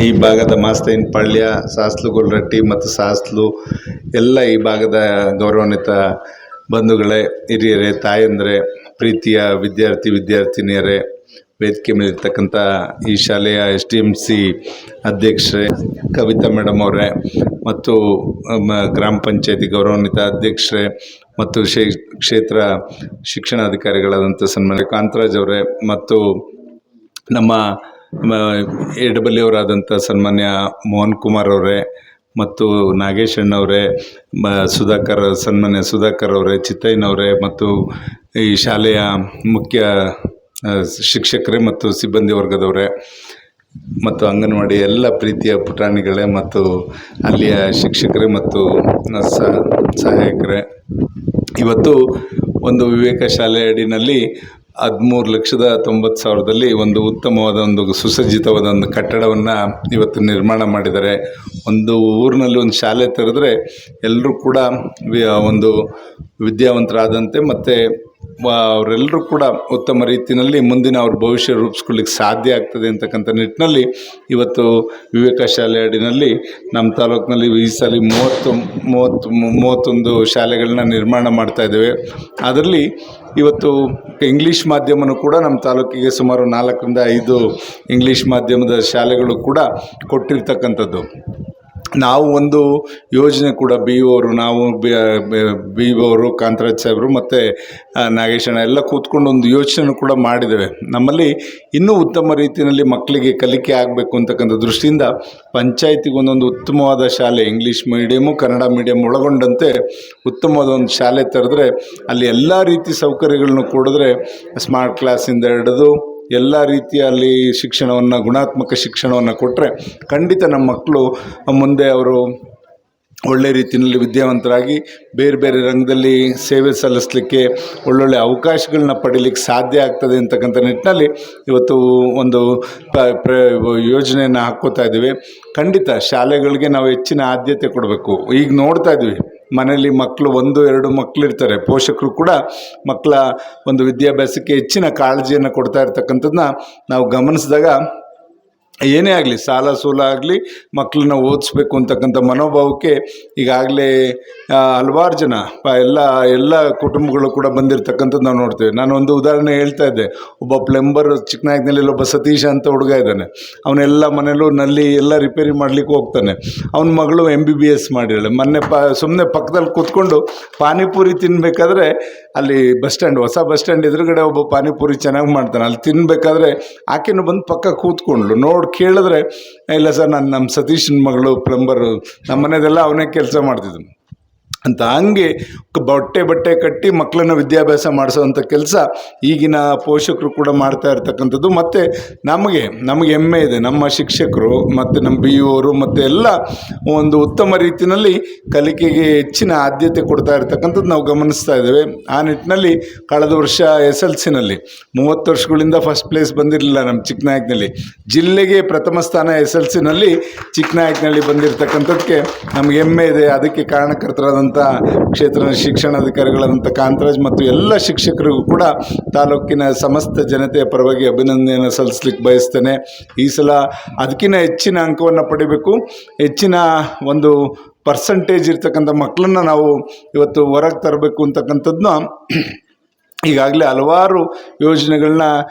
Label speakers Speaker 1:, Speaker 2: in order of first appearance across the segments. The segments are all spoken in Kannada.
Speaker 1: ಈ ಭಾಗದ ಮಾಸ್ತೈನಪಾಳ್ಯ, ಸಾಸ್ಲು ಗೊಲ್ರಟ್ಟಿ ಮತ್ತು ಸಾಸ್ಲು ಎಲ್ಲ ಈ ಭಾಗದ ಗೌರವಾನ್ವಿತ ಬಂಧುಗಳೇ, ಹಿರಿಯರೇ, ತಾಯಂದಿರೇ, ಪ್ರೀತಿಯ ವಿದ್ಯಾರ್ಥಿನಿಯರೇ, ವೇದಿಕೆ ಮೇಲಿರ್ತಕ್ಕಂಥ ಈ ಶಾಲೆಯ SDMC ಅಧ್ಯಕ್ಷರೇ, ಕವಿತಾ ಮೇಡಮ್ ಅವರೇ, ಮತ್ತು ಗ್ರಾಮ ಪಂಚಾಯತಿ ಗೌರವಾನ್ವಿತ ಅಧ್ಯಕ್ಷರೇ ಮತ್ತು ಕ್ಷೇತ್ರ ಶಿಕ್ಷಣಾಧಿಕಾರಿಗಳಾದಂಥ ಸನ್ಮಾನ್ಯ ಕಾಂತರಾಜ್ ಅವರೇ, ಮತ್ತು ನಮ್ಮ AW ಅವರಾದಂಥ ಸನ್ಮಾನ್ಯ ಮೋಹನ್ ಕುಮಾರ್ ಅವರೇ, ಮತ್ತು ನಾಗೇಶ್ ಅಣ್ಣವರೇ, ಸನ್ಮಾನ್ಯ ಸುಧಾಕರ್ ಅವರೇ, ಚಿತ್ತಯ್ಯನವರೇ, ಮತ್ತು ಈ ಶಾಲೆಯ ಮುಖ್ಯ ಶಿಕ್ಷಕರೇ ಮತ್ತು ಸಿಬ್ಬಂದಿ ವರ್ಗದವರೇ, ಮತ್ತು ಅಂಗನವಾಡಿ ಎಲ್ಲ ಪ್ರೀತಿಯ ಪುಟಾಣಿಗಳೇ, ಮತ್ತು ಅಲ್ಲಿಯ ಶಿಕ್ಷಕರೇ ಮತ್ತು ಸಹಾಯಕರೇ, ಇವತ್ತು ಒಂದು ವಿವೇಕ ಶಾಲೆ ಅಡಿನಲ್ಲಿ 13,90,000ದಲ್ಲಿ ಒಂದು ಉತ್ತಮವಾದ ಒಂದು ಸುಸಜ್ಜಿತವಾದ ಒಂದು ಕಟ್ಟಡವನ್ನು ಇವತ್ತು ನಿರ್ಮಾಣ ಮಾಡಿದ್ದಾರೆ. ಒಂದು ಊರಿನಲ್ಲಿ ಒಂದು ಶಾಲೆ ತೆರೆದ್ರೆ ಎಲ್ಲರೂ ಕೂಡ ಒಂದು ವಿದ್ಯಾವಂತರಾದಂತೆ ಮತ್ತು ಅವರೆಲ್ಲರೂ ಕೂಡ ಉತ್ತಮ ರೀತಿಯಲ್ಲಿ ಮುಂದಿನ ಅವ್ರ ಭವಿಷ್ಯ ರೂಪಿಸ್ಕೊಳ್ಳಿಕ್ಕೆ ಸಾಧ್ಯ ಆಗ್ತದೆ ಅಂತಕ್ಕಂಥ ನಿಟ್ಟಿನಲ್ಲಿ ಇವತ್ತು ವಿವೇಕ ಶಾಲೆ ಅಡಿನಲ್ಲಿ ನಮ್ಮ ತಾಲೂಕಿನಲ್ಲಿ ಈ ಸಲ 31 ಶಾಲೆಗಳನ್ನ ನಿರ್ಮಾಣ ಮಾಡ್ತಾ ಇದ್ದೇವೆ. ಅದರಲ್ಲಿ ಇವತ್ತು ಇಂಗ್ಲೀಷ್ ಮಾಧ್ಯಮನೂ ಕೂಡ ನಮ್ಮ ತಾಲೂಕಿಗೆ ಸುಮಾರು 4ರಿಂದ 5 ಇಂಗ್ಲೀಷ್ ಮಾಧ್ಯಮದ ಶಾಲೆಗಳು ಕೂಡ ಕೊಟ್ಟಿರ್ತಕ್ಕಂಥದ್ದು. ನಾವು ಒಂದು ಯೋಜನೆ ಕೂಡ ನಾವು BO ಕಾಂತರಾಜ್ ಸಾಹೇಬರು ಮತ್ತು ನಾಗೇಶಣ್ಣ ಎಲ್ಲ ಕೂತ್ಕೊಂಡು ಒಂದು ಯೋಚನೆ ಕೂಡ ಮಾಡಿದ್ದೇವೆ. ನಮ್ಮಲ್ಲಿ ಇನ್ನೂ ಉತ್ತಮ ರೀತಿಯಲ್ಲಿ ಮಕ್ಕಳಿಗೆ ಕಲಿಕೆ ಆಗಬೇಕು ಅಂತಕ್ಕಂಥ ದೃಷ್ಟಿಯಿಂದ ಪಂಚಾಯತಿಗೆ ಒಂದೊಂದು ಉತ್ತಮವಾದ ಶಾಲೆ, ಇಂಗ್ಲೀಷ್ ಮೀಡಿಯಮು ಕನ್ನಡ ಮೀಡಿಯಮ್ ಒಳಗೊಂಡಂತೆ ಉತ್ತಮವಾದ ಒಂದು ಶಾಲೆ ತೆರೆದ್ರೆ ಅಲ್ಲಿ ಎಲ್ಲ ರೀತಿ ಸೌಕರ್ಯಗಳನ್ನು ಕೊಡಿದ್ರೆ ಸ್ಮಾರ್ಟ್ ಕ್ಲಾಸಿಂದ ಹಿಡಿದು ಎಲ್ಲ ರೀತಿಯಲ್ಲಿ ಶಿಕ್ಷಣವನ್ನು, ಗುಣಾತ್ಮಕ ಶಿಕ್ಷಣವನ್ನು ಕೊಟ್ಟರೆ ಖಂಡಿತ ನಮ್ಮ ಮಕ್ಕಳು ಮುಂದೆ ಅವರು ಒಳ್ಳೆ ರೀತಿಯಲ್ಲಿ ವಿದ್ಯಾವಂತರಾಗಿ ಬೇರೆ ಬೇರೆ ರಂಗದಲ್ಲಿ ಸೇವೆ ಸಲ್ಲಿಸಲಿಕ್ಕೆ ಒಳ್ಳೊಳ್ಳೆ ಅವಕಾಶಗಳನ್ನ ಪಡೀಲಿಕ್ಕೆ ಸಾಧ್ಯ ಆಗ್ತದೆ ಅಂತಕ್ಕಂಥ ನಿಟ್ಟಿನಲ್ಲಿ ಇವತ್ತು ಒಂದು ಯೋಜನೆಯನ್ನು ಹಾಕ್ಕೋತಾ ಇದ್ದೀವಿ. ಖಂಡಿತ ಶಾಲೆಗಳಿಗೆ ನಾವು ಹೆಚ್ಚಿನ ಆದ್ಯತೆ ಕೊಡಬೇಕು. ಈಗ ನೋಡ್ತಾ ಇದ್ವಿ, ಮನೆಯಲ್ಲಿ ಮಕ್ಕಳು 1-2 ಮಕ್ಕಳಿರ್ತಾರೆ, ಪೋಷಕರು ಕೂಡ ಮಕ್ಕಳ ಒಂದು ವಿದ್ಯಾಭ್ಯಾಸಕ್ಕೆ ಹೆಚ್ಚಿನ ಕಾಳಜಿಯನ್ನು ಕೊಡ್ತಾ ಇರ್ತಕ್ಕಂಥದ್ದನ್ನ ನಾವು ಗಮನಿಸಿದಾಗ ಏನೇ ಆಗಲಿ, ಸಾಲ ಸೂಲ ಆಗಲಿ, ಮಕ್ಕಳನ್ನ ಓದಿಸ್ಬೇಕು ಅಂತಕ್ಕಂಥ ಮನೋಭಾವಕ್ಕೆ ಈಗಾಗಲೇ ಹಲವಾರು ಜನ ಎಲ್ಲ ಕುಟುಂಬಗಳು ಕೂಡ ಬಂದಿರತಕ್ಕಂಥದ್ದು ನಾವು ನೋಡ್ತೇವೆ. ನಾನು ಒಂದು ಉದಾಹರಣೆ ಹೇಳ್ತಾ ಇದ್ದೆ. ಒಬ್ಬ ಪ್ಲಂಬರ್ ಚಿಕ್ಕನಾಯಕನಲ್ಲಿ ಒಬ್ಬ ಸತೀಶ ಅಂತ ಹುಡುಗ ಇದ್ದಾನೆ. ಅವನೆಲ್ಲ ಮನೇಲೂ ನಲ್ಲಿ ಎಲ್ಲ ರಿಪೇರಿ ಮಾಡಲಿಕ್ಕೆ ಹೋಗ್ತಾನೆ. ಅವನ ಮಗಳು MBBS ಮಾಡಿದ್ದಾಳೆ. ಮೊನ್ನೆ ಸುಮ್ಮನೆ ಪಕ್ಕದಲ್ಲಿ ಕೂತ್ಕೊಂಡು ಪಾನಿಪುರಿ ತಿನ್ನಬೇಕಾದ್ರೆ ಅಲ್ಲಿ ಹೊಸ ಬಸ್ ಸ್ಟ್ಯಾಂಡ್ ಎದುರುಗಡೆ ಒಬ್ಬ ಪಾನಿಪುರಿ ಚೆನ್ನಾಗಿ ಮಾಡ್ತಾನೆ. ಅಲ್ಲಿ ತಿನ್ನಬೇಕಾದ್ರೆ ಆಕೆನೂ ಬಂದು ಪಕ್ಕ ಕೂತ್ಕೊಂಡ್ಲು. ಕೇಳಿದ್ರೆ, ಇಲ್ಲ ಸರ್, ನಮ್ಮ ಸತೀಶನ ಮಗಳು ಪ್ಲಂಬರು, ನಮ್ಮ ಮನೆಯದೆಲ್ಲ ಅವನೇ ಕೆಲಸ ಮಾಡ್ತಿದ್ನು ಅಂತ. ಹಂಗೆ ಬಟ್ಟೆ ಕಟ್ಟಿ ಮಕ್ಕಳನ್ನು ವಿದ್ಯಾಭ್ಯಾಸ ಮಾಡಿಸೋವಂಥ ಕೆಲಸ ಈಗಿನ ಪೋಷಕರು ಕೂಡ ಮಾಡ್ತಾ ಇರ್ತಕ್ಕಂಥದ್ದು. ಮತ್ತು ನಮಗೆ ಹೆಮ್ಮೆ ಇದೆ, ನಮ್ಮ ಶಿಕ್ಷಕರು ಮತ್ತು ನಮ್ಮ BO ಮತ್ತು ಎಲ್ಲ ಒಂದು ಉತ್ತಮ ರೀತಿಯಲ್ಲಿ ಕಲಿಕೆಗೆ ಹೆಚ್ಚಿನ ಆದ್ಯತೆ ಕೊಡ್ತಾ ಇರ್ತಕ್ಕಂಥದ್ದು ನಾವು ಗಮನಿಸ್ತಾ ಇದ್ದೇವೆ. ಆ ನಿಟ್ಟಿನಲ್ಲಿ ಕಳೆದ ವರ್ಷ SLCನಲ್ಲಿ 30 ವರ್ಷಗಳಿಂದ ಫಸ್ಟ್ ಪ್ಲೇಸ್ ಬಂದಿರಲಿಲ್ಲ ನಮ್ಮ ಚಿಕ್ಕನಾಯಕನಲ್ಲಿ. ಜಿಲ್ಲೆಗೆ ಪ್ರಥಮ ಸ್ಥಾನ SLCನಲ್ಲಿ ಚಿಕ್ಕನಾಯಕನಲ್ಲಿ ಬಂದಿರತಕ್ಕಂಥದ್ದಕ್ಕೆ ನಮಗೆ ಹೆಮ್ಮೆ ಇದೆ. ಅದಕ್ಕೆ ಕಾರಣಕರ್ತರಾದಂಥ ಕ್ಷೇತ್ರ ಶಿಕ್ಷಣಾಧಿಕಾರಿಗಳಾದಂಥ ಕಾಂತರಾಜ್ ಮತ್ತು ಎಲ್ಲ ಶಿಕ್ಷಕರಿಗೂ ಕೂಡ ತಾಲೂಕಿನ ಸಮಸ್ತ ಜನತೆಯ ಪರವಾಗಿ ಅಭಿನಂದನೆಯನ್ನು ಸಲ್ಲಿಸಲಿಕ್ಕೆ ಬಯಸ್ತೇನೆ. ಈ ಸಲ ಅದಕ್ಕಿಂತ ಹೆಚ್ಚಿನ ಅಂಕವನ್ನು ಪಡಿಬೇಕು, ಹೆಚ್ಚಿನ ಒಂದು ಪರ್ಸಂಟೇಜ್ ಇರ್ತಕ್ಕಂಥ ಮಕ್ಕಳನ್ನು ನಾವು ಇವತ್ತು ಹೊರಗೆ ತರಬೇಕು ಅಂತಕ್ಕಂಥದ್ದನ್ನ ಈಗಾಗಲೇ ಹಲವಾರು ಯೋಜನೆಗಳನ್ನ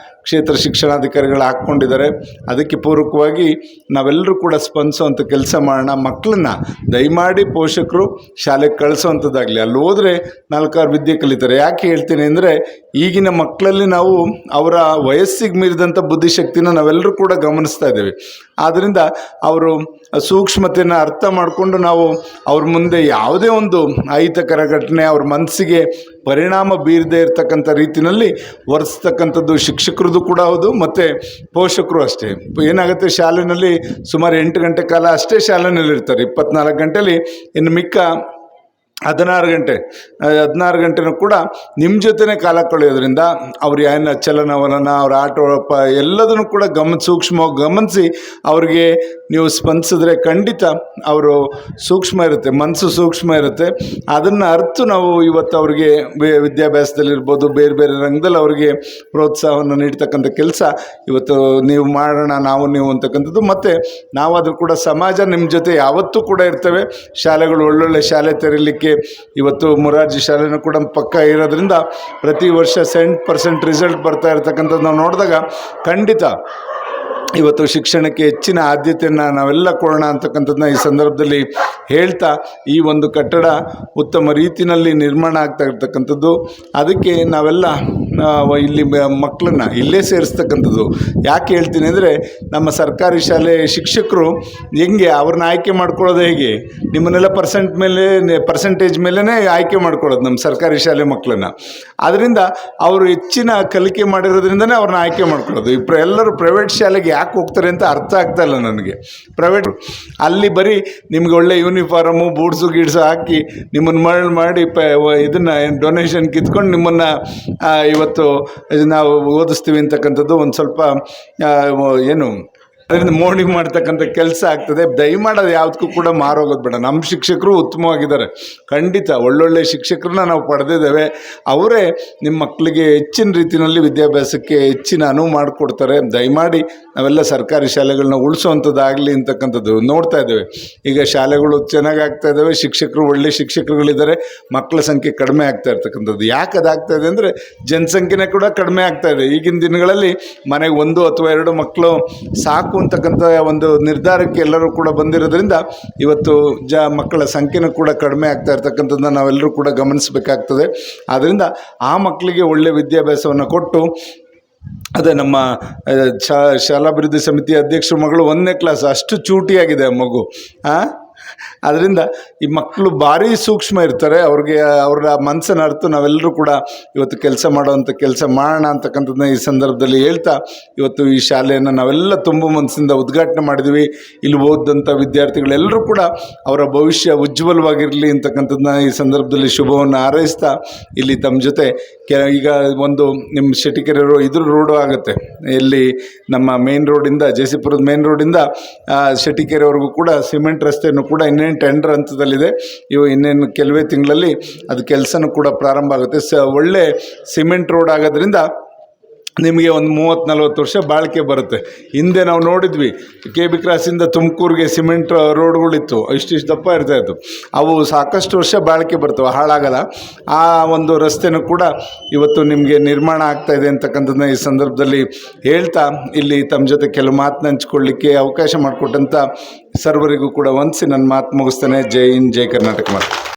Speaker 1: ಕ್ಷೇತ್ರ ಶಿಕ್ಷಣಾಧಿಕಾರಿಗಳು ಹಾಕ್ಕೊಂಡಿದ್ದಾರೆ. ಅದಕ್ಕೆ ಪೂರಕವಾಗಿ ನಾವೆಲ್ಲರೂ ಕೂಡ ಸ್ಪಂದಿಸುವಂಥ ಕೆಲಸ ಮಾಡೋಣ. ಮಕ್ಕಳನ್ನ ದಯಮಾಡಿ ಪೋಷಕರು ಶಾಲೆಗೆ ಕಳಿಸೋವಂಥದ್ದಾಗಲಿ, ಅಲ್ಲಿ ಹೋದರೆ 4-6 ವಿದ್ಯೆ ಕಲಿತಾರೆ. ಯಾಕೆ ಹೇಳ್ತೀನಿ ಅಂದರೆ, ಈಗಿನ ಮಕ್ಕಳಲ್ಲಿ ನಾವು ಅವರ ವಯಸ್ಸಿಗೆ ಮೀರಿದಂಥ ಬುದ್ಧಿಶಕ್ತಿನ ನಾವೆಲ್ಲರೂ ಕೂಡ ಗಮನಿಸ್ತಾ ಇದ್ದೇವೆ. ಆದ್ದರಿಂದ ಅವರು ಸೂಕ್ಷ್ಮತೆಯನ್ನು ಅರ್ಥ ಮಾಡಿಕೊಂಡು ನಾವು ಅವ್ರ ಮುಂದೆ ಯಾವುದೇ ಒಂದು ಅಹಿತಕರ ಘಟನೆ ಅವ್ರ ಮನಸ್ಸಿಗೆ ಪರಿಣಾಮ ಬೀರದೇ ಇರತಕ್ಕಂಥ ರೀತಿಯಲ್ಲಿ ವರ್ತಿಸ್ತಕ್ಕಂಥದ್ದು ಶಿಕ್ಷಕರದ್ದು ಕೂಡ ಹೌದು, ಮತ್ತು ಪೋಷಕರು ಅಷ್ಟೇ. ಏನಾಗುತ್ತೆ, ಶಾಲೆಯಲ್ಲಿ ಸುಮಾರು 8 ಗಂಟೆ ಕಾಲ ಅಷ್ಟೇ ಶಾಲೆಯಲ್ಲಿ ಇರ್ತಾರೆ. 24 ಗಂಟೆಯಲ್ಲಿ ಇನ್ನು ಮಿಕ್ಕ 16 ಗಂಟೆನೂ ಕೂಡ ನಿಮ್ಮ ಜೊತೆನೇ ಕಾಲ ಕಳೆಯೋದ್ರಿಂದ ಅವ್ರು ಏನು ಚಲನವಲನ ಅವ್ರ ಆಟ ಎಲ್ಲದನ್ನು ಕೂಡ ಸೂಕ್ಷ್ಮವಾಗಿ ಗಮನಿಸಿ ಅವ್ರಿಗೆ ನೀವು ಸ್ಪಂದಿಸಿದ್ರೆ ಖಂಡಿತ ಅವರು ಸೂಕ್ಷ್ಮ ಇರುತ್ತೆ, ಮನಸ್ಸು ಸೂಕ್ಷ್ಮ ಇರುತ್ತೆ. ಅದನ್ನು ಅರ್ತು ನಾವು ಇವತ್ತು ಅವ್ರಿಗೆ ವಿದ್ಯಾಭ್ಯಾಸದಲ್ಲಿರ್ಬೋದು, ಬೇರೆ ಬೇರೆ ರಂಗದಲ್ಲಿ ಅವ್ರಿಗೆ ಪ್ರೋತ್ಸಾಹವನ್ನು ನೀಡ್ತಕ್ಕಂಥ ಕೆಲಸ ಇವತ್ತು ನೀವು ಮಾಡೋಣ, ನೀವು ಅಂತಕ್ಕಂಥದ್ದು. ಮತ್ತು ನಾವಾದರೂ ಕೂಡ ಸಮಾಜ ನಿಮ್ಮ ಜೊತೆ ಯಾವತ್ತೂ ಕೂಡ ಇರ್ತೇವೆ. ಶಾಲೆಗಳು ಒಳ್ಳೊಳ್ಳೆ ಶಾಲೆ ತೆರೀಲಿಕ್ಕೆ ಇವತ್ತು ಮೊರಾರ್ಜಿ ಶಾಲೆನೂ ಕೂಡ ಪಕ್ಕ ಇರೋದ್ರಿಂದ ಪ್ರತಿ ವರ್ಷ 70% ರಿಸಲ್ಟ್ ಬರ್ತಾ ಇರತಕ್ಕಂಥದ್ದು ನಾವು ನೋಡಿದಾಗ ಖಂಡಿತ ಇವತ್ತು ಶಿಕ್ಷಣಕ್ಕೆ ಹೆಚ್ಚಿನ ಆದ್ಯತೆಯನ್ನು ನಾವೆಲ್ಲ ಕೊಡೋಣ ಅಂತಕ್ಕಂಥದ್ದನ್ನ ಈ ಸಂದರ್ಭದಲ್ಲಿ ಹೇಳ್ತಾ, ಈ ಒಂದು ಕಟ್ಟಡ ಉತ್ತಮ ರೀತಿಯಲ್ಲಿ ನಿರ್ಮಾಣ ಆಗ್ತಾ ಇರ್ತಕ್ಕಂಥದ್ದು. ಅದಕ್ಕೆ ನಾವೆಲ್ಲ ಇಲ್ಲಿ ಮಕ್ಕಳನ್ನ ಇಲ್ಲೇ ಸೇರಿಸ್ತಕ್ಕಂಥದ್ದು. ಯಾಕೆ ಹೇಳ್ತೀನಿ ಅಂದರೆ, ನಮ್ಮ ಸರ್ಕಾರಿ ಶಾಲೆ ಶಿಕ್ಷಕರು ಹೆಂಗೆ ಅವ್ರನ್ನ ಆಯ್ಕೆ ಮಾಡ್ಕೊಳ್ಳೋದು ಹೇಗೆ, ನಿಮ್ಮನ್ನೆಲ್ಲ ಪರ್ಸೆಂಟೇಜ್ ಮೇಲೇ ಆಯ್ಕೆ ಮಾಡ್ಕೊಳ್ಳೋದು ನಮ್ಮ ಸರ್ಕಾರಿ ಶಾಲೆ ಮಕ್ಕಳನ್ನು. ಅದರಿಂದ ಅವರು ಹೆಚ್ಚಿನ ಕಲಿಕೆ ಮಾಡಿರೋದ್ರಿಂದನೇ ಅವ್ರನ್ನ ಆಯ್ಕೆ ಮಾಡ್ಕೊಳ್ಳೋದು. ಎಲ್ಲರೂ ಪ್ರೈವೇಟ್ ಶಾಲೆಗೆ ಯಾಕೆ ಹೋಗ್ತಾರೆ ಅಂತ ಅರ್ಥ ಆಗ್ತಾ ಇಲ್ಲ ನನಗೆ. ಪ್ರೈವೇಟ್ ಅಲ್ಲಿ ಬರೀ ನಿಮ್ಗೆ ಒಳ್ಳೆ ಯೂನಿಫಾರ್ಮು, ಬೂಟ್ಸು ಗೀಡ್ಸು ಹಾಕಿ ನಿಮ್ಮನ್ನು ಮಾಡಿ ಇದನ್ನು ಡೊನೇಷನ್ ಕಿತ್ಕೊಂಡು ನಿಮ್ಮನ್ನು ಇವತ್ತು ನಾವು ಓದಿಸ್ತೀವಿ ಅಂತಕ್ಕಂಥದ್ದು ಒಂದು ಸ್ವಲ್ಪ ಏನು ಅದರಿಂದ ಮೋಡಿ ಮಾಡ್ತಕ್ಕಂಥ ಕೆಲಸ ಆಗ್ತದೆ. ದಯಮಾಡೋದು ಯಾವುದಕ್ಕೂ ಕೂಡ ಮಾರೋಗೋದು ಬೇಡ. ನಮ್ಮ ಶಿಕ್ಷಕರು ಉತ್ತಮವಾಗಿದ್ದಾರೆ, ಖಂಡಿತ ಒಳ್ಳೊಳ್ಳೆ ಶಿಕ್ಷಕರನ್ನ ನಾವು ಪಡೆದಿದ್ದೇವೆ. ಅವರೇ ನಿಮ್ಮ ಮಕ್ಕಳಿಗೆ ಹೆಚ್ಚಿನ ರೀತಿಯಲ್ಲಿ ವಿದ್ಯಾಭ್ಯಾಸಕ್ಕೆ ಹೆಚ್ಚಿನ ಅನುವು ಮಾಡಿಕೊಡ್ತಾರೆ. ದಯಮಾಡಿ ನಾವೆಲ್ಲ ಸರ್ಕಾರಿ ಶಾಲೆಗಳನ್ನ ಉಳಿಸೋವಂಥದ್ದಾಗಲಿ ಅಂತಕ್ಕಂಥದ್ದು ನೋಡ್ತಾ ಇದ್ದೇವೆ. ಈಗ ಶಾಲೆಗಳು ಚೆನ್ನಾಗಿ ಆಗ್ತಾ ಇದ್ದಾವೆ, ಶಿಕ್ಷಕರು ಒಳ್ಳೆ ಶಿಕ್ಷಕರುಗಳಿದ್ದಾರೆ, ಮಕ್ಕಳ ಸಂಖ್ಯೆ ಕಡಿಮೆ ಆಗ್ತಾ ಇರ್ತಕ್ಕಂಥದ್ದು. ಯಾಕೆ ಅದಾಗ್ತಾ ಇದೆ ಅಂದರೆ ಜನಸಂಖ್ಯೆನೇ ಕೂಡ ಕಡಿಮೆ ಆಗ್ತಾ ಇದೆ. ಈಗಿನ ದಿನಗಳಲ್ಲಿ ಮನೆಗೆ 1 ಅಥವಾ 2 ಮಕ್ಕಳು ಸಾಕು ಅಂತಕ್ಕಂಥ ಒಂದು ನಿರ್ಧಾರಕ್ಕೆ ಎಲ್ಲರೂ ಕೂಡ ಬಂದಿರೋದ್ರಿಂದ ಇವತ್ತು ಮಕ್ಕಳ ಸಂಖ್ಯೆನೂ ಕೂಡ ಕಡಿಮೆ ಆಗ್ತಾ ಇರ್ತಕ್ಕಂಥದ್ದನ್ನ ನಾವೆಲ್ಲರೂ ಕೂಡ ಗಮನಿಸಬೇಕಾಗ್ತದೆ. ಆದ್ದರಿಂದ ಆ ಮಕ್ಕಳಿಗೆ ಒಳ್ಳೆಯ ವಿದ್ಯಾಭ್ಯಾಸವನ್ನು ಕೊಟ್ಟು, ಅದೇ ನಮ್ಮ ಶಾಲಾಭಿವೃದ್ಧಿ ಸಮಿತಿ ಅಧ್ಯಕ್ಷರ ಮಗಳು 1ನೇ ಕ್ಲಾಸ್, ಅಷ್ಟು ಚೂಟಿಯಾಗಿದೆ ಆ ಮಗು. ಅದರಿಂದ ಈ ಮಕ್ಕಳು ಭಾರಿ ಸೂಕ್ಷ್ಮ ಇರ್ತಾರೆ. ಅವರ ಮನಸ್ಸನ್ನು ಅರ್ಥ ನಾವೆಲ್ಲರೂ ಕೂಡ ಇವತ್ತು ಕೆಲಸ ಮಾಡೋಣ ಅಂತಕ್ಕಂಥದ್ದನ್ನ ಈ ಸಂದರ್ಭದಲ್ಲಿ ಹೇಳ್ತಾ, ಇವತ್ತು ಈ ಶಾಲೆಯನ್ನು ನಾವೆಲ್ಲ ತುಂಬ ಮನಸ್ಸಿಂದ ಉದ್ಘಾಟನೆ ಮಾಡಿದ್ವಿ. ಇಲ್ಲಿ ಓದಿದಂಥ ವಿದ್ಯಾರ್ಥಿಗಳೆಲ್ಲರೂ ಕೂಡ ಅವರ ಭವಿಷ್ಯ ಉಜ್ವಲವಾಗಿರಲಿ ಅಂತಕ್ಕಂಥದ್ದನ್ನ ಈ ಸಂದರ್ಭದಲ್ಲಿ ಶುಭವನ್ನು ಹಾರೈಸ್ತಾ, ಇಲ್ಲಿ ತಮ್ಮ ಜೊತೆ ಈಗ ಒಂದು ನಿಮ್ಮ ಶೆಟ್ಟಿಕೆರೆ ಇದ್ರ ರೋಡು ಆಗುತ್ತೆ, ಇಲ್ಲಿ ನಮ್ಮ ಮೇನ್ ರೋಡಿಂದ ಜೆಸಿಪುರದ ಮೇನ್ ರೋಡಿಂದ ಶೆಟ್ಟಿಕೆರೆವರೆಗೂ ಕೂಡ ಸಿಮೆಂಟ್ ರಸ್ತೆಯನ್ನು ಕೂಡ ಇನ್ನೇನು ಟೆಂಡರ್ ಹಂತದಲ್ಲಿದೆ. ಇನ್ನೇನು ಕೆಲವೇ ತಿಂಗಳಲ್ಲಿ ಅದು ಕೆಲಸನೂ ಕೂಡ ಪ್ರಾರಂಭ ಆಗುತ್ತೆ. ಒಳ್ಳೆ ಸಿಮೆಂಟ್ ರೋಡ್ ಆಗೋದ್ರಿಂದ ನಿಮಗೆ ಒಂದು 30-40 ವರ್ಷ ಬಾಳಿಕೆ ಬರುತ್ತೆ. ಹಿಂದೆ ನಾವು ನೋಡಿದ್ವಿ, KB ಕ್ರಾಸಿಂದ ತುಮಕೂರಿಗೆ ಸಿಮೆಂಟ್ ರೋಡ್ಗಳಿತ್ತು, ಇಷ್ಟಿಷ್ಟು ದಪ್ಪ ಇರ್ತಾಯಿತ್ತು. ಅವು ಸಾಕಷ್ಟು ವರ್ಷ ಬಾಳಿಕೆ ಬರ್ತವೆ, ಹಾಳಾಗಲ್ಲ. ಆ ಒಂದು ರಸ್ತೆನೂ ಕೂಡ ಇವತ್ತು ನಿಮಗೆ ನಿರ್ಮಾಣ ಆಗ್ತಾಯಿದೆ ಅಂತಕ್ಕಂಥದ್ದನ್ನ ಈ ಸಂದರ್ಭದಲ್ಲಿ ಹೇಳ್ತಾ, ಇಲ್ಲಿ ತಮ್ಮ ಜೊತೆ ಕೆಲವು ಮಾತನ್ನ ಹಂಚ್ಕೊಳ್ಳಿಕ್ಕೆ ಅವಕಾಶ ಮಾಡಿಕೊಟ್ಟಂಥ ಸರ್ವರಿಗೂ ಕೂಡ ವಂದಿಸಿ ನನ್ನ ಮಾತು ಮುಗಿಸ್ತೇನೆ. ಜೈ ಹಿಂದ್, ಜೈ ಕರ್ನಾಟಕ ಮಾತು.